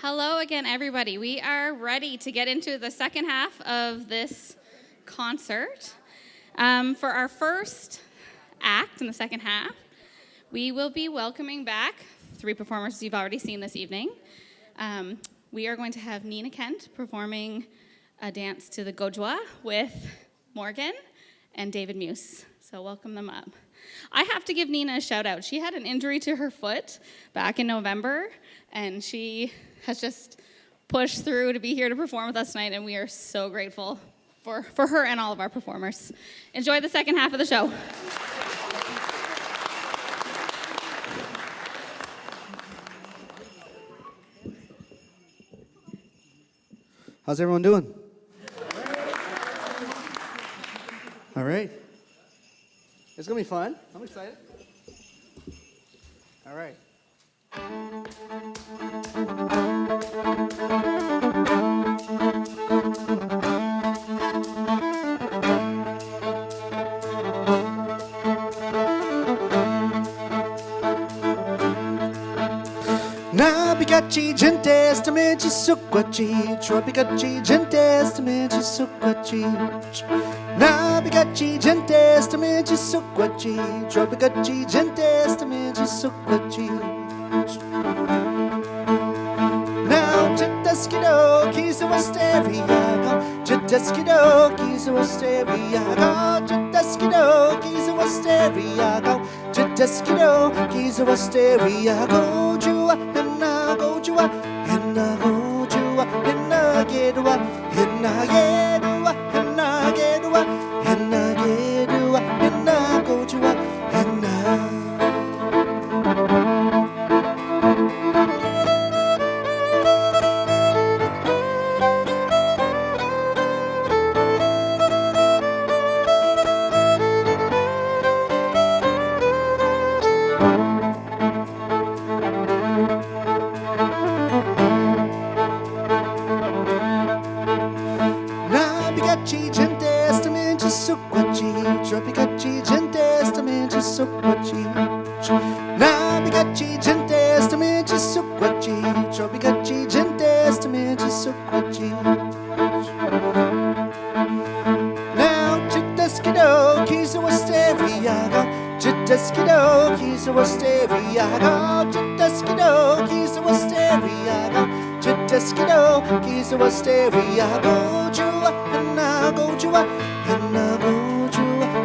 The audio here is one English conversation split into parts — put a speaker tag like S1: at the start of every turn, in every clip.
S1: Hello again, everybody. We are ready to get into the second half of this concert. For our first act in the second half, we will be welcoming back 3 performers you've already seen this evening. We are going to have Nina Kent performing a dance to the Gojwa with Morgan and David Meuse. So welcome them up. I have to give Nina a shout out. She had an injury to her foot back in November, and she has just pushed through to be here to perform with us tonight, and we are so grateful for her and all of our performers. Enjoy the second half of the show.
S2: How's everyone doing? All right. It's going to be fun. I'm excited. All right. Nabigachi gente stamente suquachi, tropicachi gente stamente suquachi. Nabigachi gente stamente suquachi, tropicachi gente stamente suquachi. Now Jadaskido, keys of Asteriago, Jadaskido, keys of Asteriago, Jadaskido, keys of Asteriago, Jadaskido, keys of Asteriago, Jua, and I go Jua, and I go Jua, and I get Jua, and I get Jua, and I get Jua, and I get Jua, and I go Jua, and I. Tropicachi gente stamente suquachi. Nabigachi gente stamente suquachi. Tropicachi gente stamente suquachi. Now Jadaskido, keys of Asteriago. Jadaskido, keys of Asteriago. Jadaskido, keys of Asteriago. Jadaskido, keys of Asteriago. Jua, and I go Jua, and I go.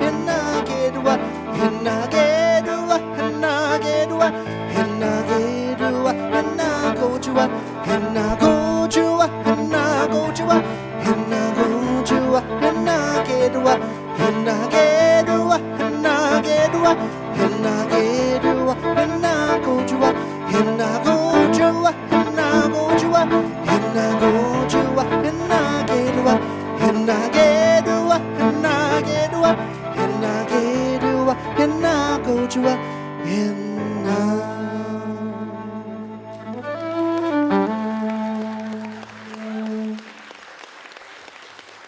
S2: And I get what, and I get what, and I get what, and I get what, and I go to what, and I go to what, and I go to what, and I go to what, and I get what, and I get what, and I get what, and I get what, and I go to what, and I go to what, and I go to what, and I go to what, and I get what, and I get what, and I get what. And I get you, and I go to and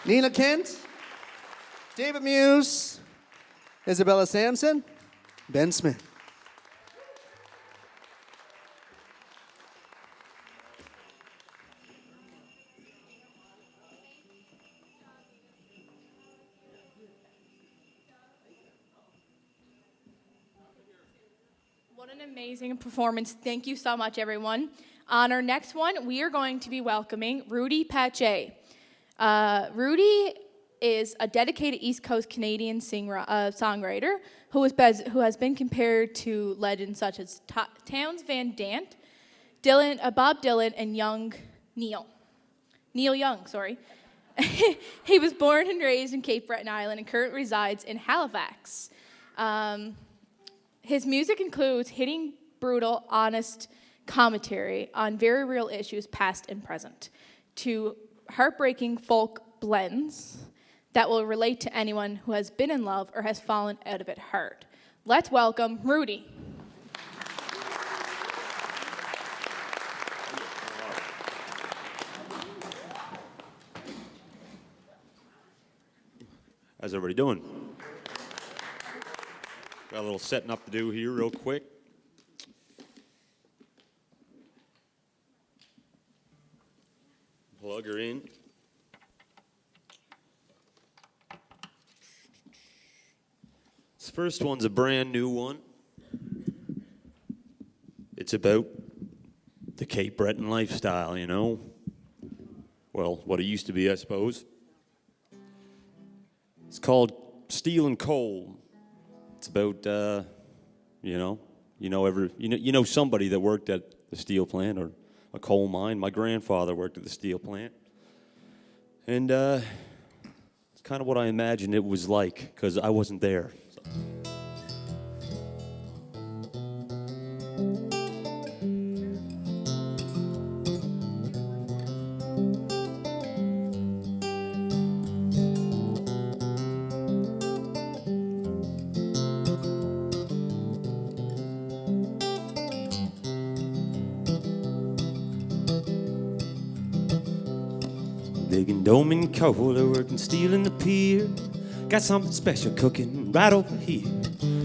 S2: Nina Kent, David Meuse, Isabella Samson, Ben Smith.
S3: What an amazing performance. Thank you so much, everyone. On our next one, we are going to be welcoming Rudy Pace. Rudy is a dedicated East Coast Canadian songwriter who has been compared to legends such as Townes Van Zandt, Bob Dylan, and Neil Young. He was born and raised in Cape Breton Island and currently resides in Halifax. His music includes hitting, brutal, honest commentary on very real issues, past and present, to heartbreaking folk blends that will relate to anyone who has been in love or has fallen out of it hard. Let's welcome Rudy.
S4: How's everybody doing? Got a little setting up to do here real quick. plug her in. This first one's a brand new one. It's about the Cape Breton lifestyle, you know? Well, what it used to be, I suppose. It's called Steel and Coal. It's about, you know somebody that worked at the steel plant or a coal mine. My grandfather worked at the steel plant. And it's kind of what I imagined it was like, because I wasn't there. Digging dome and coal, working steel in the pier. Got something special cooking right over here.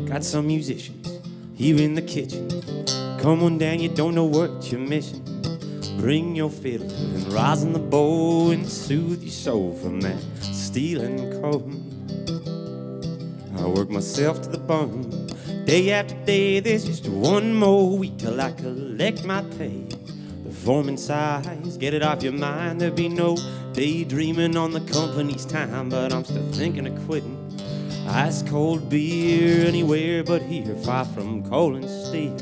S4: Got some musicians here in the kitchen. Come on down, you don't know what you're missing. Bring your fiddle and rosin the bow and soothe your soul from that steel and coal. I work myself to the bone. Day after day, there's just one more week till I collect my pay. The foreman sighs, get it off your mind. There'll be no daydreaming on the company's time, but I'm still thinking of quitting. Ice cold beer anywhere but here, far from coal and steel.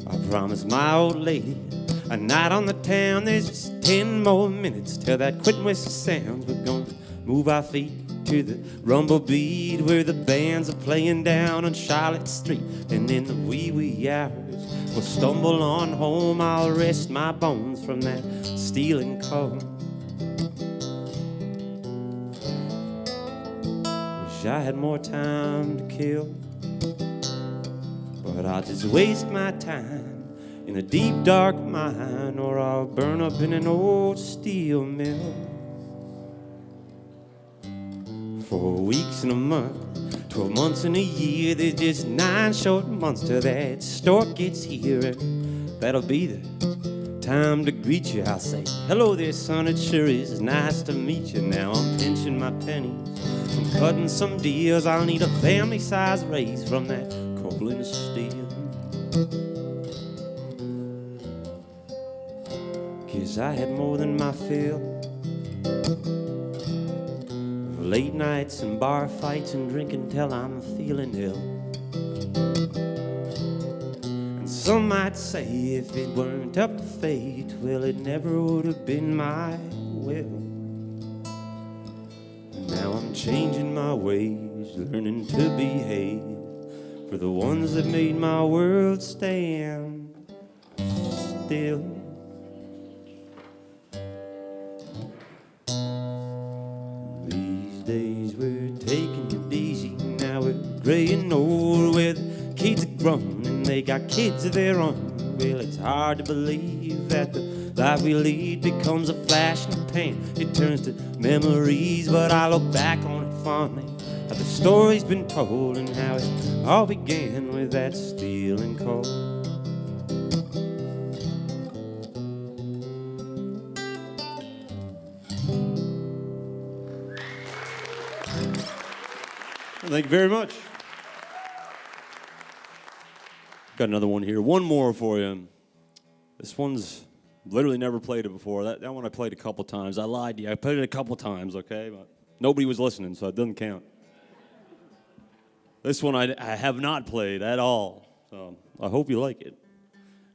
S4: I promised my old lady a night on the town. There's just 10 more minutes till that quitting whistle sounds. We're gonna move our feet to the rumble beat where the bands are playing down on Charlotte Street. And in the wee hours we'll stumble on home. I'll rest my bones from that steel and coal. Wish I had more time to kill, but I'll just waste my time in a deep dark mine, or I'll burn up in an old steel mill. 4 weeks and a month, 12 months and a year, there's just 9 short months till that stork gets here. And that'll be the time to greet you. I'll say, hello there, son, it sure is nice to meet you. Now I'm pinching my pennies, I'm cutting some deals. I'll need a family-sized raise from that coal and steel. 'Cause I had more than my fill of late nights and bar fights and drinking till I'm feeling ill. And some might say if it weren't up to fate, well, it never would have been my will. And now I'm changing my ways, learning to behave for the ones that made my world stand still. Days we're taking it easy, now we're gray and old, where the kids are grown and they got kids of their own. Well, it's hard to believe that the life we lead becomes a flash in the pan. It turns to memories, but I look back on it fondly, how the story's been told and how it all began with that steel and coal. Thank you very much. Got another one here. One more for you. This one's literally never played it before. That one I played a couple times. I lied to you. I played it a couple times, okay? But nobody was listening, so it doesn't count. This one I have not played at all. So I hope you like it.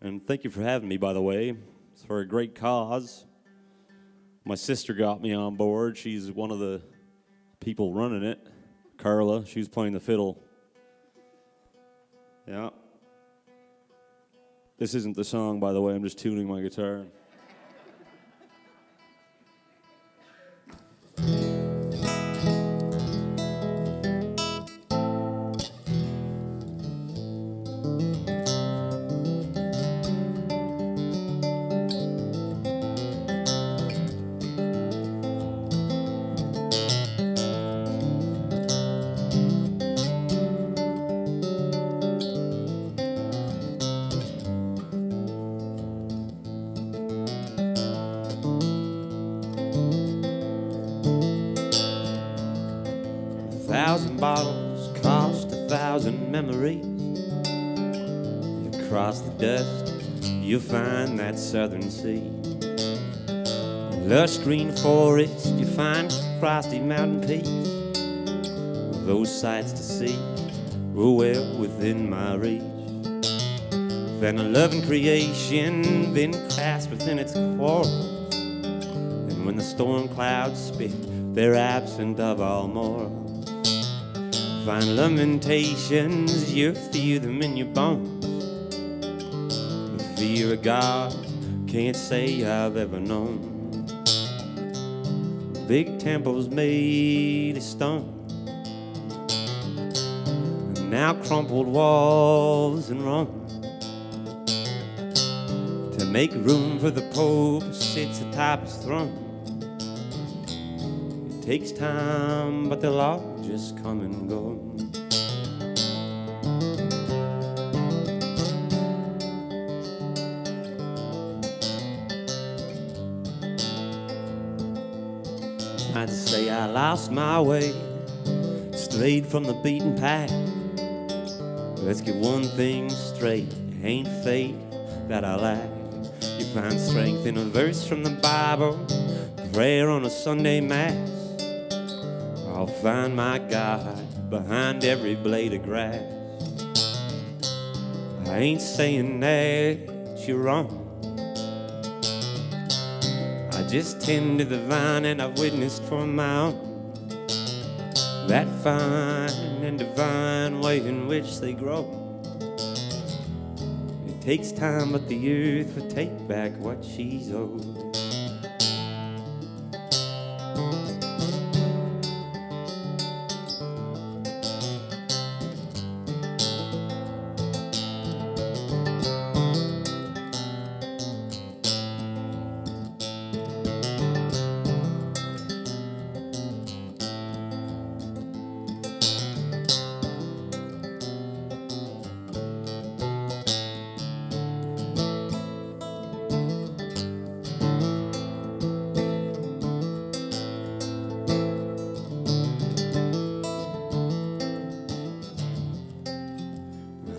S4: And thank you for having me, by the way. It's for a great cause. My sister got me on board. She's one of the people running it. Carla, she's playing the fiddle. Yeah. This isn't the song, by the way. I'm just tuning my guitar. 1,000 memories. Across the dust, you'll find that southern sea. Lush green forest, you find frosty mountain peaks. Those sights to see were well within my reach. Found a loving creation, been cast within its quarrels. And when the storm clouds spit, they're absent of all morals. Find lamentations, you feel them in your bones. The fear of God, can't say I've ever known. Big temples made of stone, and now crumpled walls in Rome. To make room for the Pope who sits atop his throne. It takes time, but they'll all just come and go. I'd say I lost my way, strayed from the beaten path. Let's get one thing straight, ain't faith that I lack. You find strength in a verse from the Bible, prayer on a Sunday Mass. I'll find my God behind every blade of grass. I ain't saying that you're wrong. I just tend to the vine and I've witnessed for my own that fine and divine way in which they grow. It takes time, but the earth will take back what she's owed.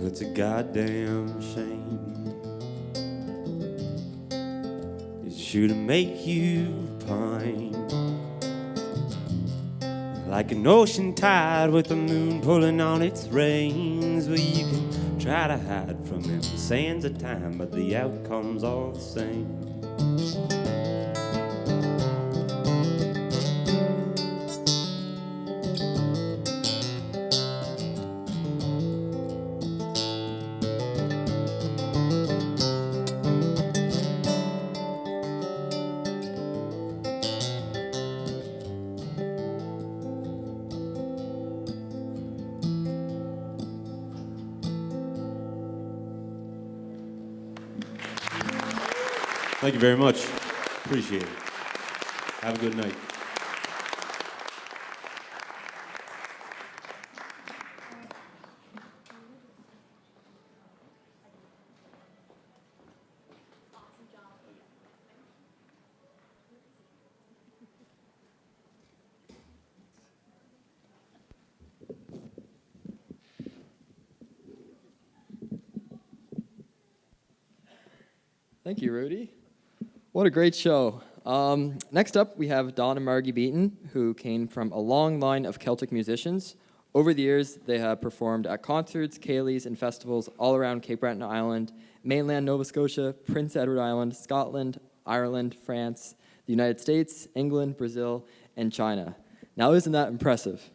S4: It's a goddamn shame. It's sure to make you pine, like an ocean tide with the moon pulling on its reins. Well, you can try to hide from them sands of time, but the outcome's all the same. Thank you very much. Appreciate it. Have a good night.
S5: Thank you, Rudy. What a great show. Next up, we have Don and Margie Beaton, who came from a long line of Celtic musicians. Over the years, they have performed at concerts, ceilidhs, and festivals all around Cape Breton Island, mainland Nova Scotia, Prince Edward Island, Scotland, Ireland, France, the United States, England, Brazil, and China. Now, isn't that impressive?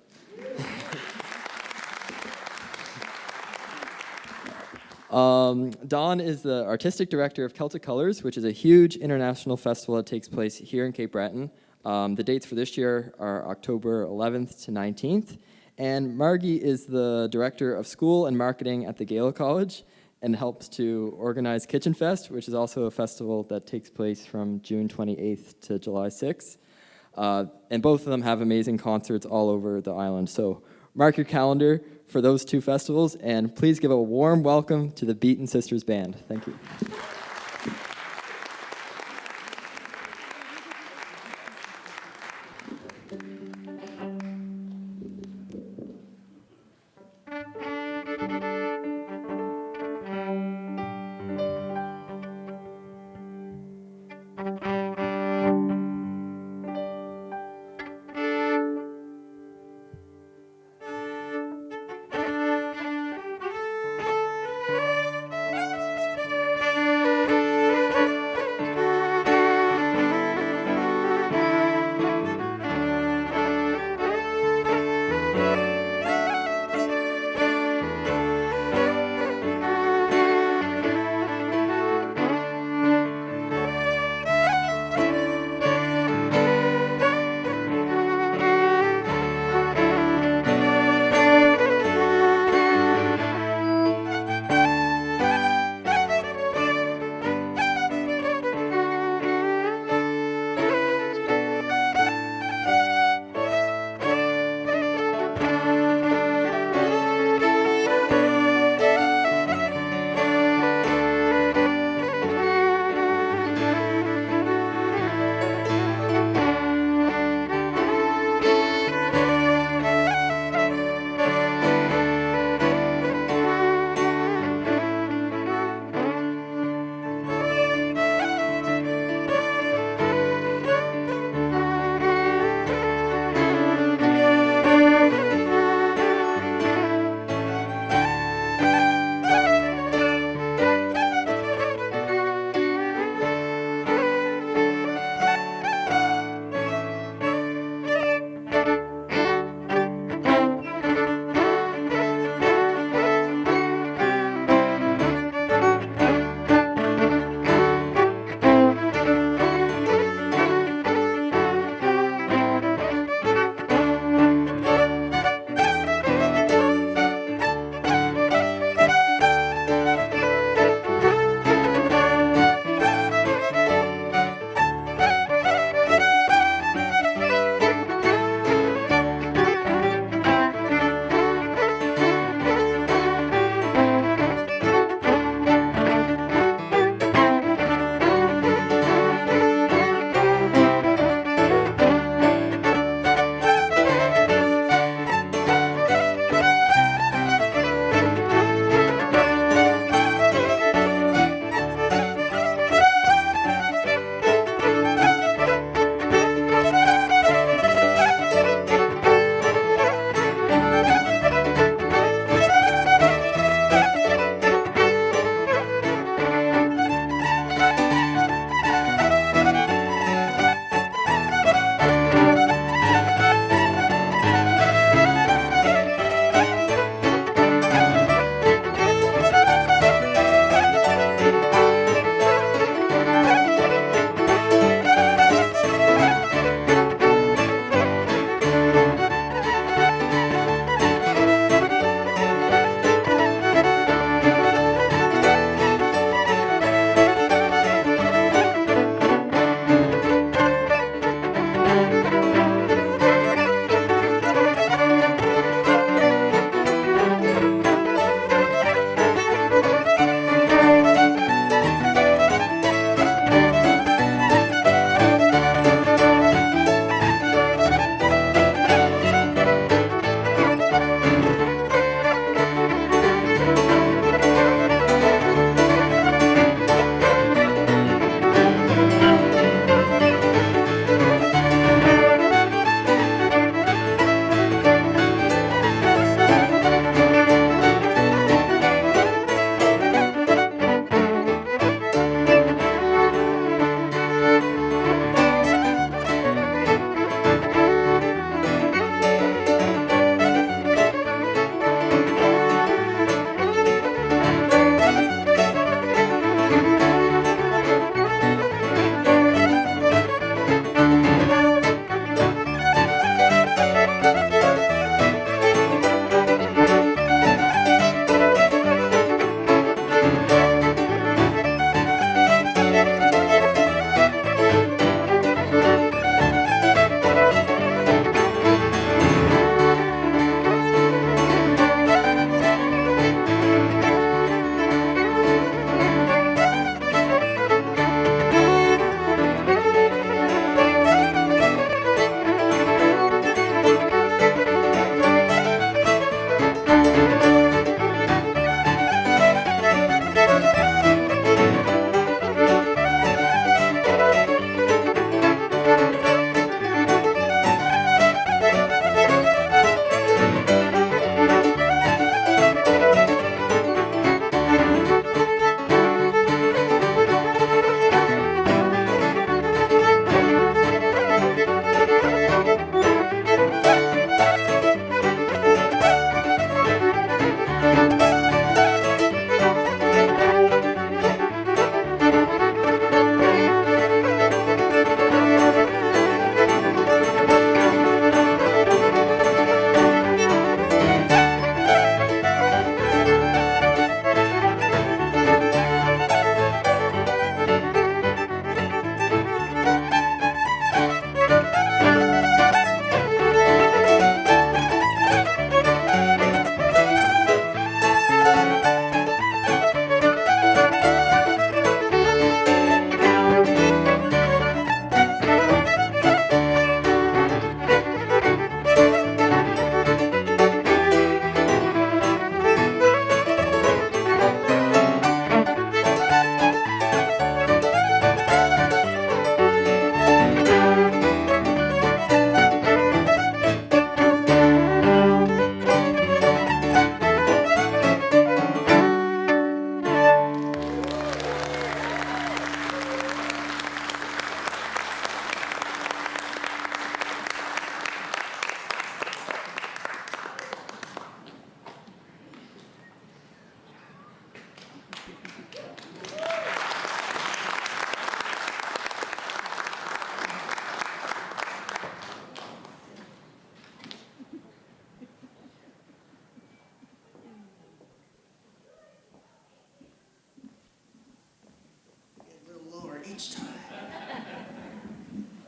S5: Don is the artistic director of Celtic Colors, which is a huge international festival that takes place here in Cape Breton. The dates for this year are October 11th to 19th. And Margie is the director of school and marketing at the Gaelic College and helps to organize Kitchen Fest, which is also a festival that takes place from June 28th to July 6th. And both of them have amazing concerts all over the island. So mark your calendar for those two festivals, and please give a warm welcome to the Beaton Sisters Band. Thank you.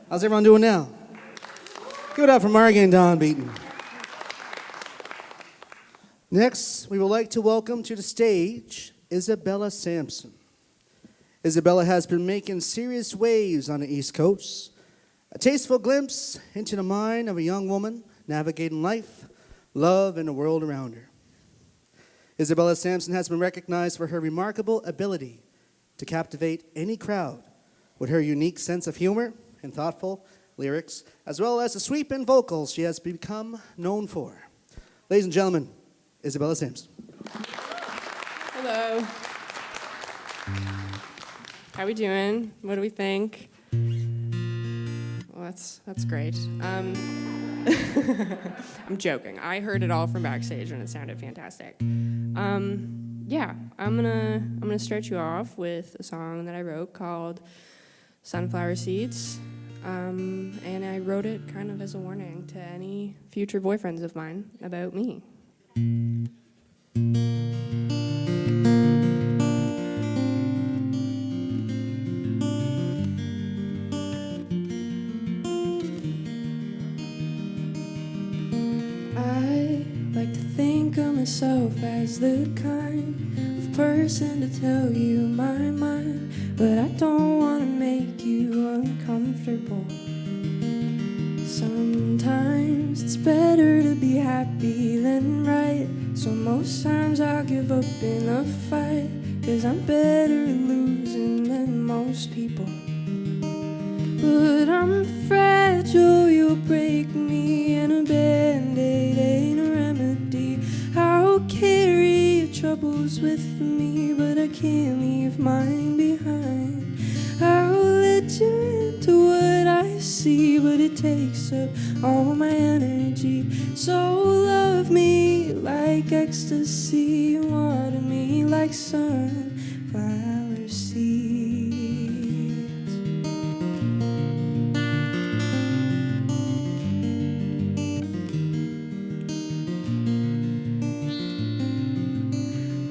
S2: How's everyone doing now? Give it up for Margie and Don Beaton. Next, we would like to welcome to the stage Isabella Samson. Isabella has been making serious waves on the East Coast. A tasteful glimpse into the mind of a young woman navigating life, love, and the world around her. Isabella Samson has been recognized for her remarkable ability to captivate any crowd with her unique sense of humor and thoughtful lyrics, as well as the sweeping vocals she has become known for. Ladies and gentlemen, Isabella Samson.
S6: Hello. How we doing? What do we think? Well, that's great. I'm joking. I heard it all from backstage and it sounded fantastic. Yeah, I'm gonna start you off with a song that I wrote called Sunflower Seeds. And I wrote it kind of as a warning to any future boyfriends of mine about me. I like to think of myself as the kind of person to tell you my mind, but I don't want to make you uncomfortable. Sometimes it's better to be happy than right, so most times I'll give up in a fight, 'cause I'm better at losing than most people. But I'm fragile, you'll break me, and a band-aid ain't a remedy. I'll carry your troubles with me, but I can't leave mine behind. I'll let you into what I see, but it takes up all my energy. So love me like ecstasy, water me like sunflower seeds.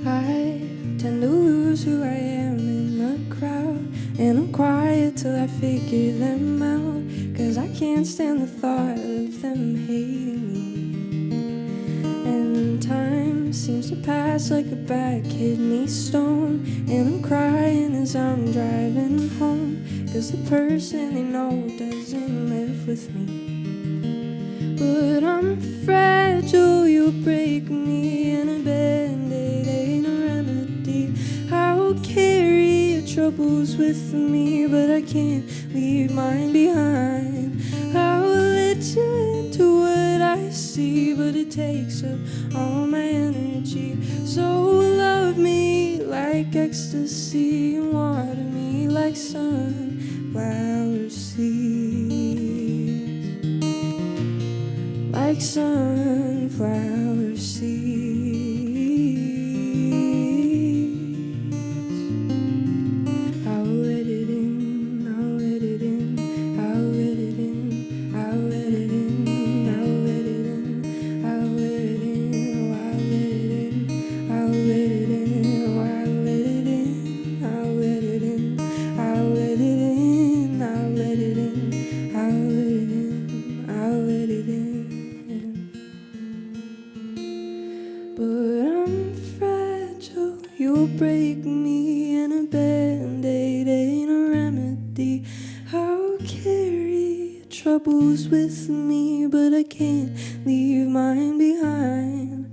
S6: I tend to lose who I am in the crowd, and I'm quiet till I figure them out, 'cause I can't stand the thought of them hating me. And time seems to pass like a bad kidney stone, and I'm crying as I'm driving home, 'cause the person they know doesn't live with me. But I'm fragile, you'll break me, and a band-aid ain't a remedy. I'll carry your troubles with me, but I can't leave mine behind. I'll let you into what I see, but it takes up all my energy. So love me like ecstasy, and water me like sunflower seeds. Like sunflower seeds. I'll let it in, I'll let it in, I'll let it in, I'll let it in, I'll let it in, I'll let it in, oh, I'll let it in, I'll let it in, oh, I'll let it in, I'll let it in, I'll let it in, I'll let it in, I'll let it in, I'll let it in. But I'm fragile, you'll break me, and a band-aid ain't a remedy. I'll carry your troubles with me, but I can't leave mine behind.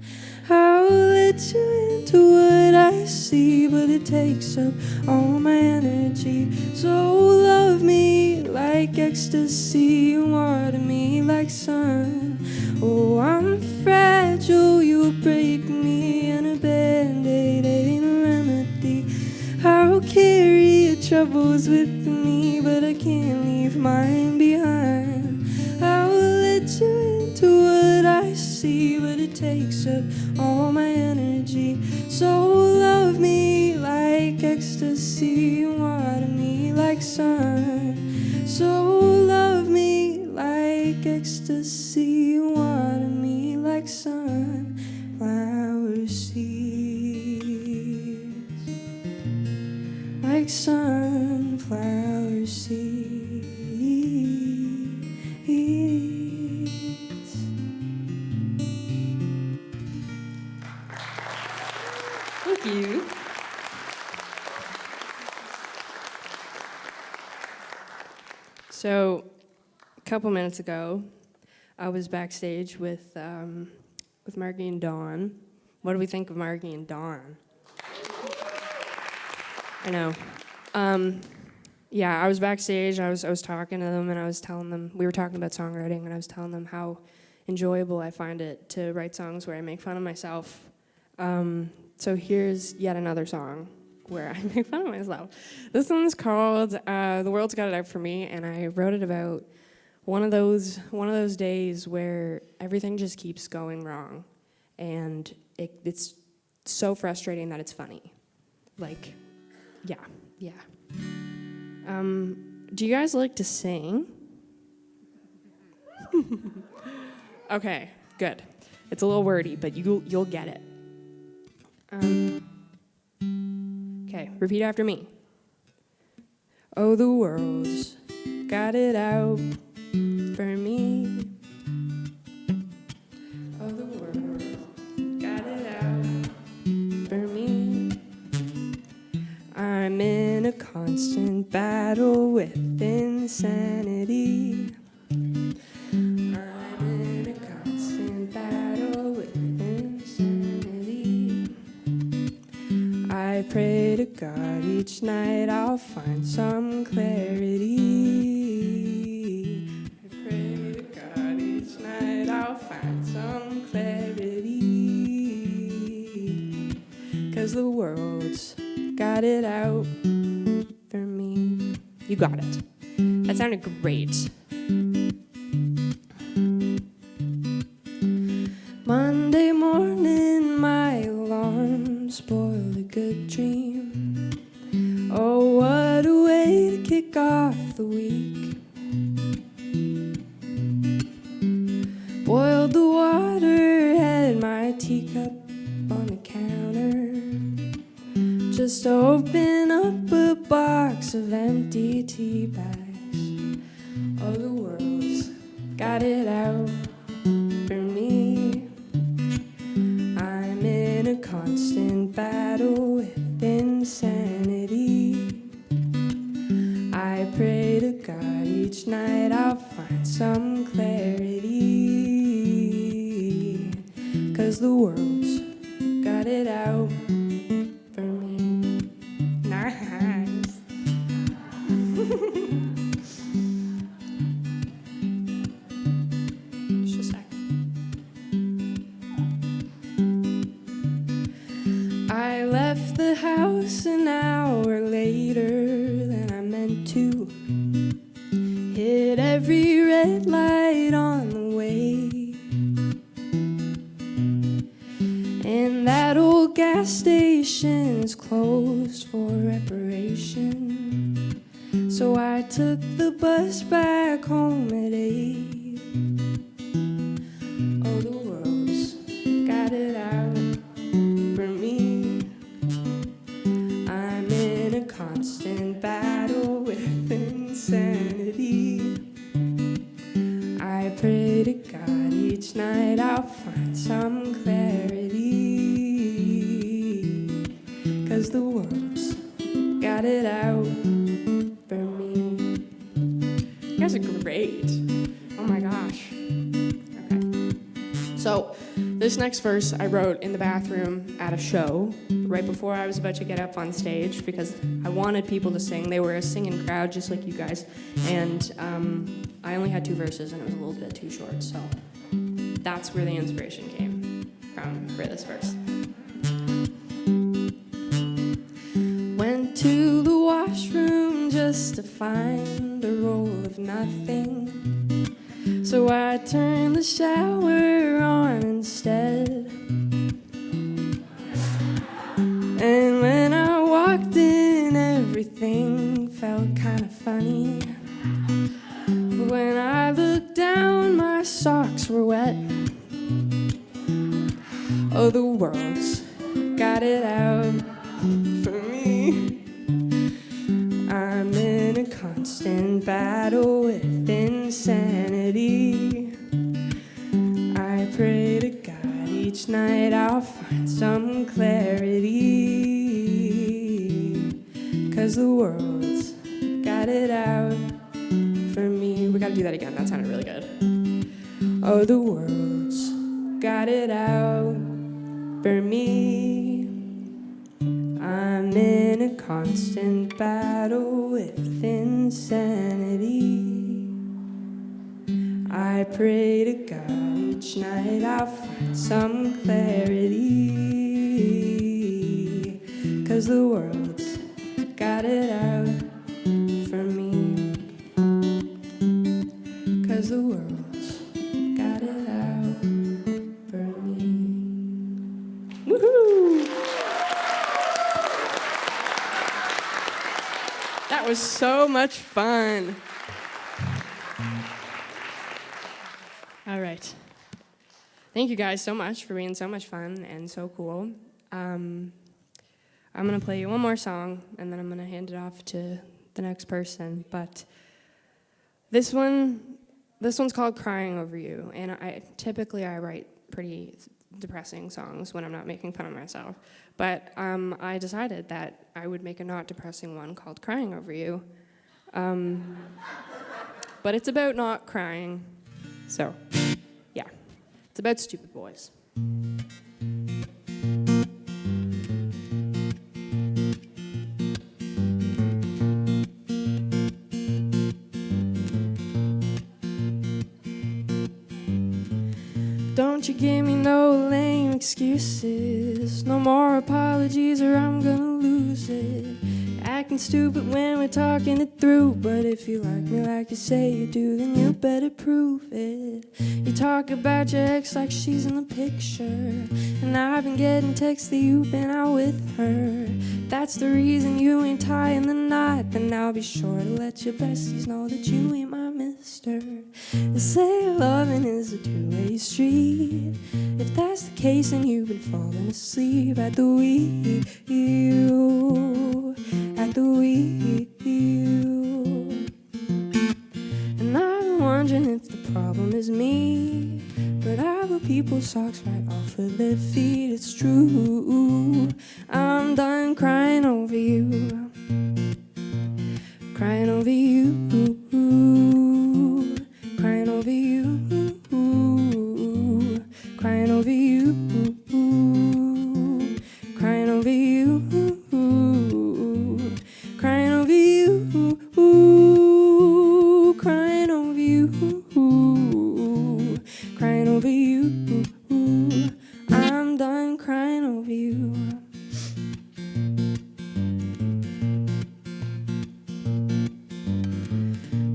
S6: I'll let you into what I see, but it takes up all my energy. So love me like ecstasy, and water me like sun. Oh, I'm fragile, you'll break me, and a band-aid ain't a remedy. I'll carry your troubles with me, but I can't leave mine behind. I'll let you into what I see, but it takes up all my energy. So love me like ecstasy, and water me like sun. So love me like ecstasy, and water me like sunflower seeds. Like sunflower seeds. Thank you. So, a couple minutes ago, I was backstage with Margie and Dawn. What do we think of Margie and Dawn? I know. Yeah, I was backstage. I was talking to them, and I was telling them, we were talking about songwriting, and I was telling them how enjoyable I find it to write songs where I make fun of myself. So here's yet another song where I make fun of myself. This one's called "The World's Got It Out for Me," and I wrote it about one of those days where everything just keeps going wrong, and it's so frustrating that it's funny. Like, yeah. Do you guys like to sing? Okay, good. It's a little wordy, but you'll get it. Okay, repeat after me. Oh, the world's got it out for me. Oh, the world's got it out for me. I'm in a constant battle with insanity. I'm in a constant battle with insanity. I pray to God each night I'll find some clarity. I pray to God each night I'll find some clarity. 'Cause the world's got it out for me. You got it. That sounded great. Monday morning, my alarm spoiled a good dream. Oh, what a way to kick off the week. Boiled the water, had my teacup on the counter. Just open up a box of empty tea bags. Oh, the world's got it out for me. I'm in a constant battle with insanity. I pray to God each night I'll find some clarity. 'Cause the world's got it out for me. Nice. Just a sec. I left the house an hour later than I meant to. Hit every red light on the way. And that old gas station is closed for reparation. So I took the bus back home at 8. Oh, the world's got it out for me. I'm in a constant battle with insanity. I pray to God each night I'll find some clarity. 'Cause the world's got it out for me. You guys are great. Oh my gosh. Okay. So, this next verse I wrote in the bathroom at a show right before I was about to get up on stage because I wanted people to sing. They were a singing crowd just like you guys. And I only had 2 verses and it was a little bit too short. So, that's where the inspiration came from for this verse. Went to the washroom just to find a roll of nothing. So I turned the shower on instead. And when I walked in, everything felt kind of funny. When I looked down, my socks were wet. Oh, the world's got it out for me. I'm in a constant battle with insanity. I pray to God each night I'll find some clarity. 'cause the world's got it out for me. We gotta do that again, that sounded really good. Oh, the world's got it out for me. I'm in a constant battle with insanity. I pray to God each night I'll find some clarity, 'cause the world's got it out for me. 'Cause the world's got it out for me. Woohoo! That was so much fun. All right. Thank you guys so much for being so much fun and so cool. I'm going to play you one more song, and then I'm going to hand it off to the next person. But this one's called Crying Over You, and I typically write pretty depressing songs when I'm not making fun of myself. But I decided that I would make a not depressing one called Crying Over You. But it's about not crying. So, yeah, it's about stupid boys. Don't you give me no lame excuses, no more apologies or I'm gonna lose it. Acting stupid when we're talking it through, but if you like me like you say you do, then you better prove it. You talk about your ex like she's in the picture, and I've been getting texts that you've been out with her. That's the reason you ain't tying the knot, then I'll be sure to let your besties know that you ain't my mister. They say loving is a two-way street. If that's the case, then you've been falling asleep at the wheel, at the wheel. And I've been wondering if the problem is me, but I will people's socks right off of their feet. It's true, I'm done crying over you, crying over you, crying over you, crying over you, crying over you, crying over you, crying over you, crying over you. I'm done crying over you.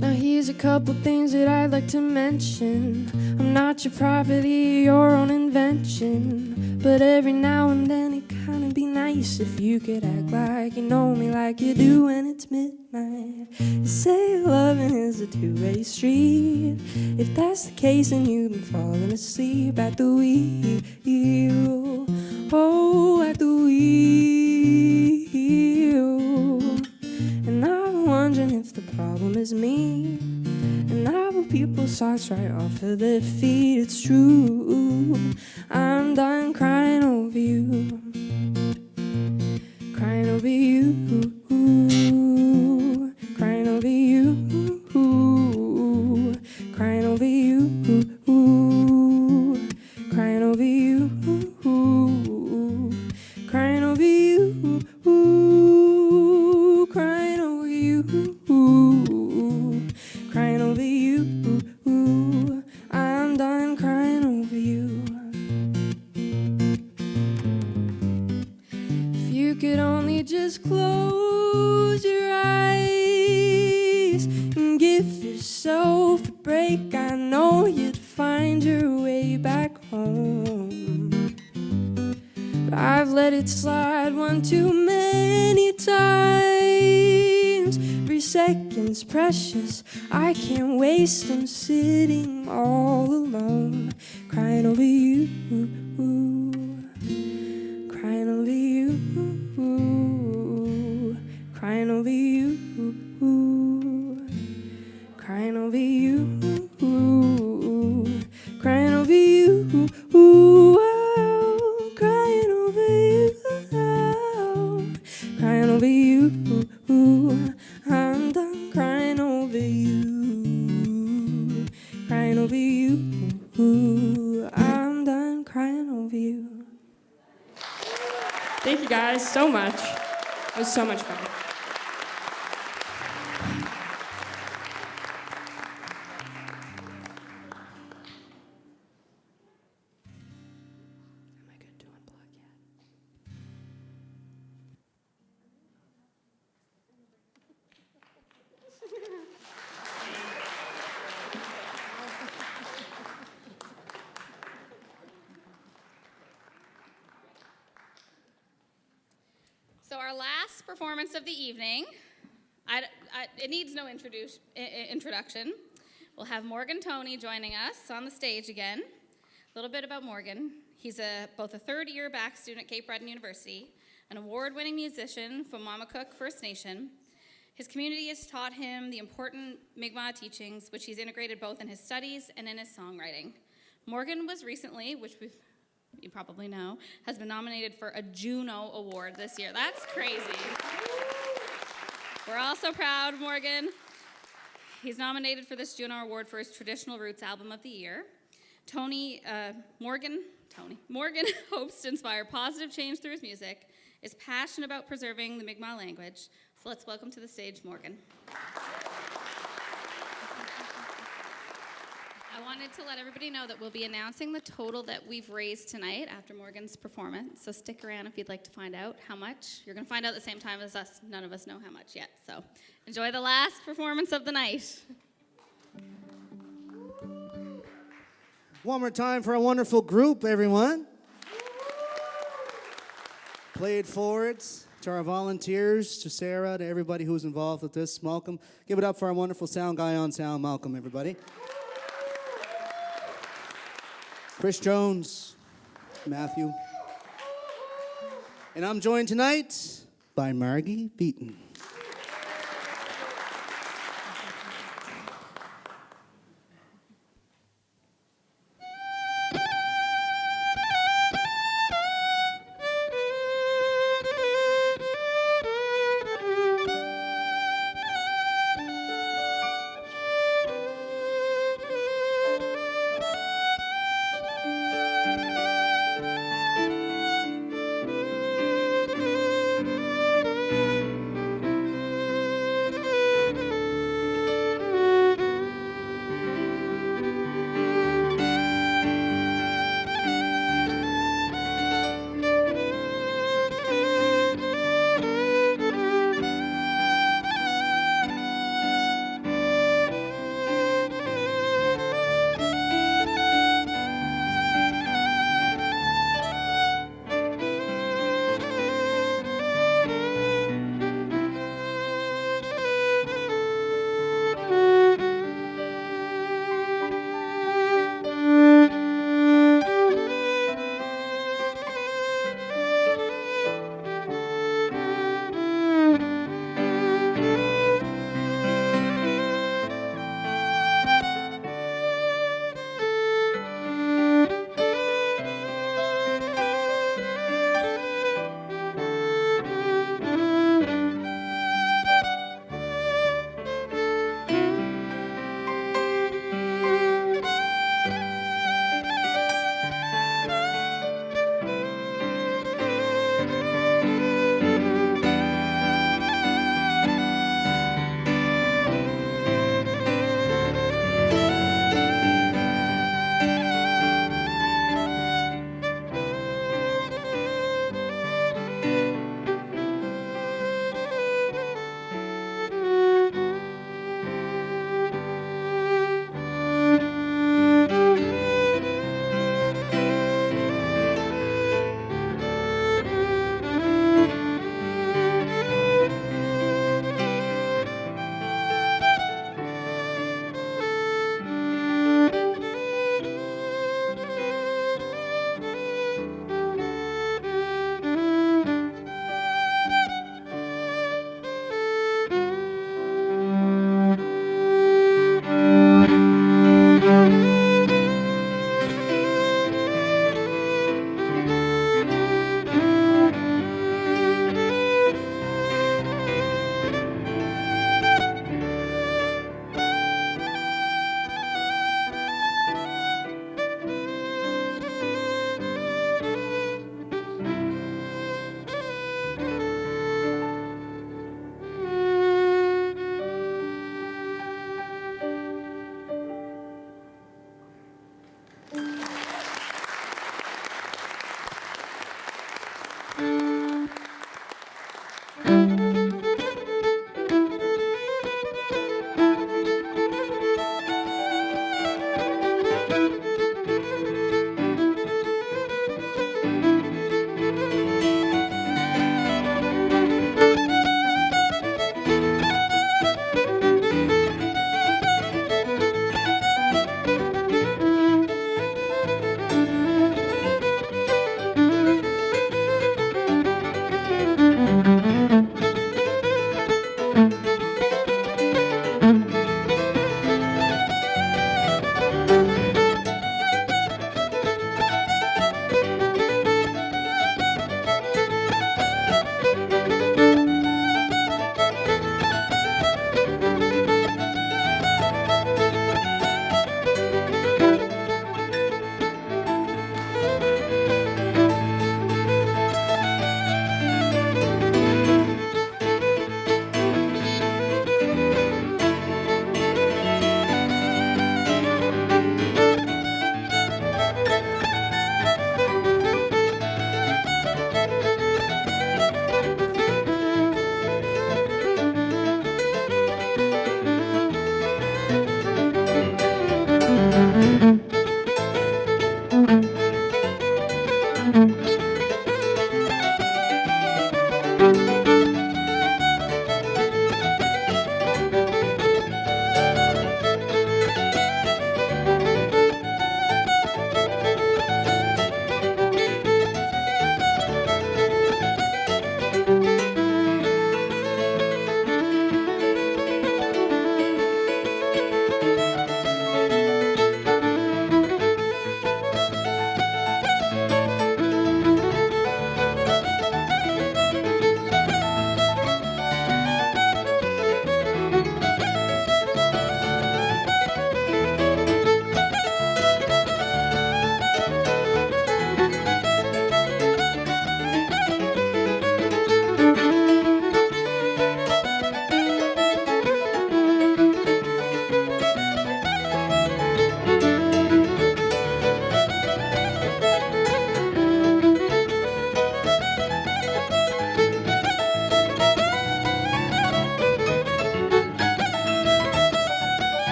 S6: Now here's a couple things that I'd like to mention. I'm not your property, your own invention, but every now and then it kinda be nice if you could act like you know me like you do when it's midnight. You say loving is a two-way street. If that's the case, then you've been falling asleep at the wheel, oh, at the wheel. And I'm wondering if the problem is me, and I will people's socks right off of their feet. It's true, I'm done crying over you, crying over you, crying over you, crying over you, crying over you, crying over you, crying over you, crying over you. I'm done crying over you. If you could only just close your eyes and give yourself a break, I know you'd find your way back home. But I've let it slide one too many times. Every second's precious, I can't waste them sitting all alone, crying over you, crying over you, crying over you, crying over you, crying over you, crying over you, crying over you.
S7: guys so much. It was so much fun.
S6: Am I good to unplug yet?
S1: So our last performance of the evening, it needs no introduction. We'll have Morgan Toney joining us on the stage again. A little bit about Morgan. He's both a third-year BACS student at Cape Breton University, an award-winning musician from Mamacook First Nation. His community has taught him the important Mi'kmaq teachings, which he's integrated both in his studies and in his songwriting. Morgan was recently, which you probably know, has been nominated for a Juno Award this year. That's crazy. We're all so proud of Morgan. He's nominated for this Juno Award for his Traditional Roots Album of the Year. Morgan hopes to inspire positive change through his music, is passionate about preserving the Mi'kmaq language. So let's welcome to the stage Morgan. I wanted to let everybody know that we'll be announcing the total that we've raised tonight after Morgan's performance. So stick around if you'd like to find out how much. You're going to find out at the same time as us. None of us know how much yet. So enjoy the last performance of the night.
S2: One more time for a wonderful group, everyone. Play it forwards to our volunteers, to Sarah, to everybody who's involved with this. Malcolm, give it up for our wonderful sound guy on sound, Malcolm, everybody. Chris Jones, Matthew. And I'm joined tonight by Margie Beaton.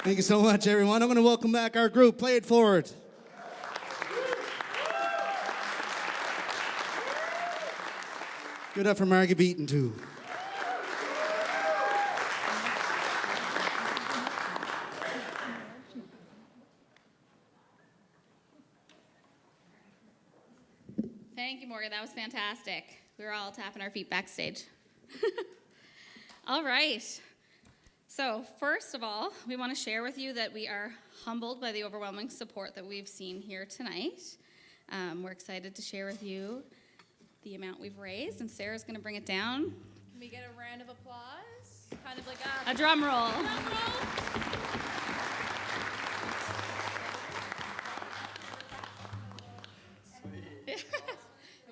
S2: Thank you so much, everyone. I'm going to welcome back our group. Play it forward. Give it up for Margie Beaton, too.
S1: Thank you, Morgan. That was fantastic. We were all tapping our feet backstage. All right. So first of all, we want to share with you that we are humbled by the overwhelming support that we've seen here tonight. We're excited to share with you the amount we've raised, and Sarah's going to bring it down.
S3: Can we get a round of applause? Kind of like
S1: A drum roll.
S3: Who's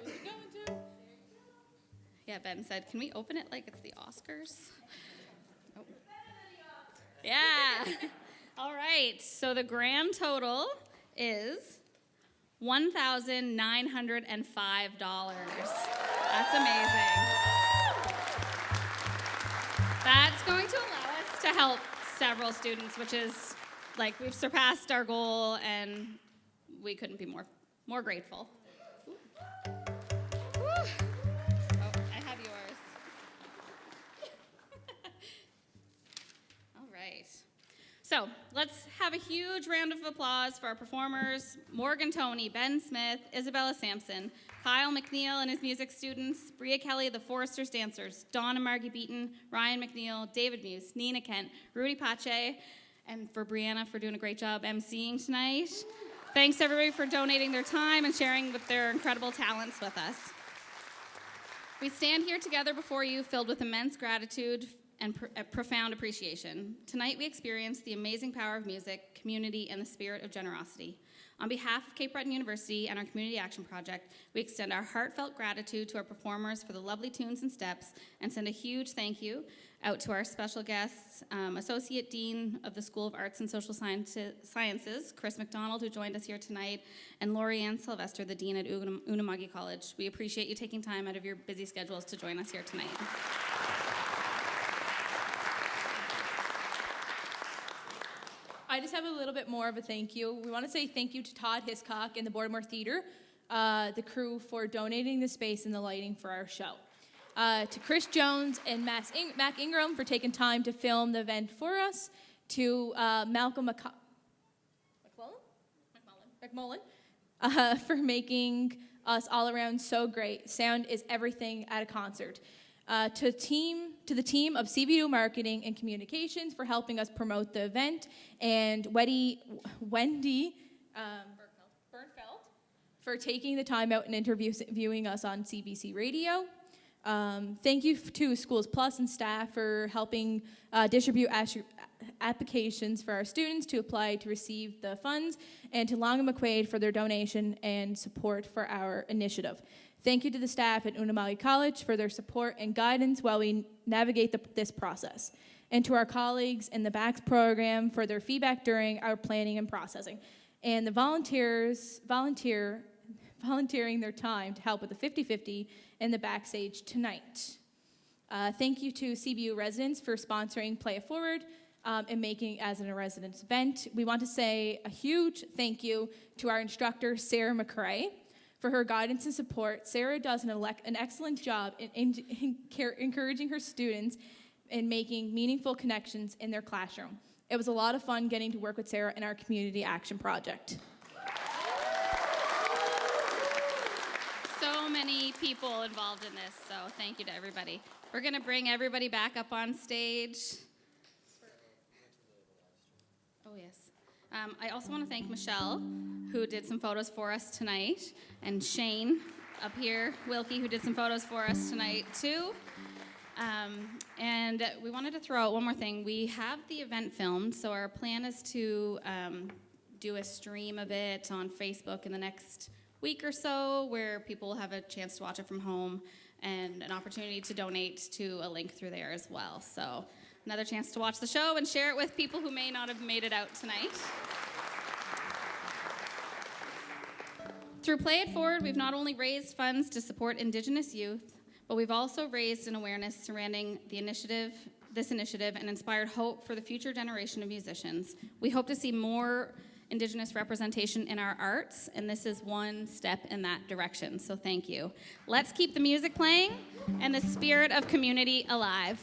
S3: it going to?
S1: Yeah, Ben said, can we open it like it's the Oscars? Oh. Yeah. All right. So the grand total is $1,905. That's amazing. That's going to allow us to help several students, which is like we've surpassed our goal, and we couldn't be more grateful. Woo. Oh, I have yours. All right. So let's have a huge round of applause for our performers, Morgan Toney, Ben Smith, Isabella Samson, Kyle MacNeil and his music students, Bria Kelly, the Foresters dancers, Dawn and Margie Beaton, Ryan MacNeil, David Meuse, Nina Kent, Rudy Pace, and for Brianna for doing a great job emceeing tonight. Thanks everybody for donating their time and sharing with their incredible talents with us. We stand here together before you filled with immense gratitude and profound appreciation. Tonight we experience the amazing power of music, community, and the spirit of generosity. On behalf of Cape Breton University and our Community Action Project, we extend our heartfelt gratitude to our performers for the lovely tunes and steps, and send a huge thank you out to our special guests, Associate Dean of the School of Arts and Social Sciences, Chris McDonald, who joined us here tonight, and Lori-Ann Sylvester, the Dean at Unama'ki College. We appreciate you taking time out of your busy schedules to join us here tonight.
S3: I just have a little bit more of a thank you. We want to say thank you to Todd Hiscock and the Baltimore Theater, the crew, for donating the space and the lighting for our show. To Chris Jones and Mac Ingram for taking time to film the event for us. To Malcolm McMullen for making us all around so great. Sound is everything at a concert. To the team of CBU Marketing and Communications for helping us promote the event, and Wendy Bergfeldt for taking the time out and interviewing us on CBC Radio. Thank you to SchoolsPlus and staff for helping distribute applications for our students to apply to receive the funds, and to Long and McQuaid for their donation and support for our initiative. Thank you to the staff at Unama'ki College for their support and guidance while we navigate this process, and to our colleagues in the BACS program for their feedback during our planning and processing, and the volunteers volunteering their time to help with the 50-50 in the backstage tonight. Thank you to CBU residents for sponsoring Play It Forward and making it as a residence event. We want to say a huge thank you to our instructor, Sarah McCrae, for her guidance and support. Sarah does an excellent job in encouraging her students in making meaningful connections in their classroom. It was a lot of fun getting to work with Sarah in our community action project.
S1: So many people involved in this, so thank you to everybody. We're going to bring everybody back up on stage. Oh, yes. I also want to thank Michelle, who did some photos for us tonight, and Shane up here, Wilkie, who did some photos for us tonight, too. And we wanted to throw out one more thing. We have the event filmed, so our plan is to do a stream of it on Facebook in the next week or so, where people will have a chance to watch it from home and an opportunity to donate to a link through there as well. So another chance to watch the show and share it with people who may not have made it out tonight. Through Play It Forward, we've not only raised funds to support Indigenous youth, but we've also raised an awareness surrounding this initiative and inspired hope for the future generation of musicians. We hope to see more Indigenous representation in our arts, and this is one step in that direction, so thank you. Let's keep the music playing and the spirit of community alive.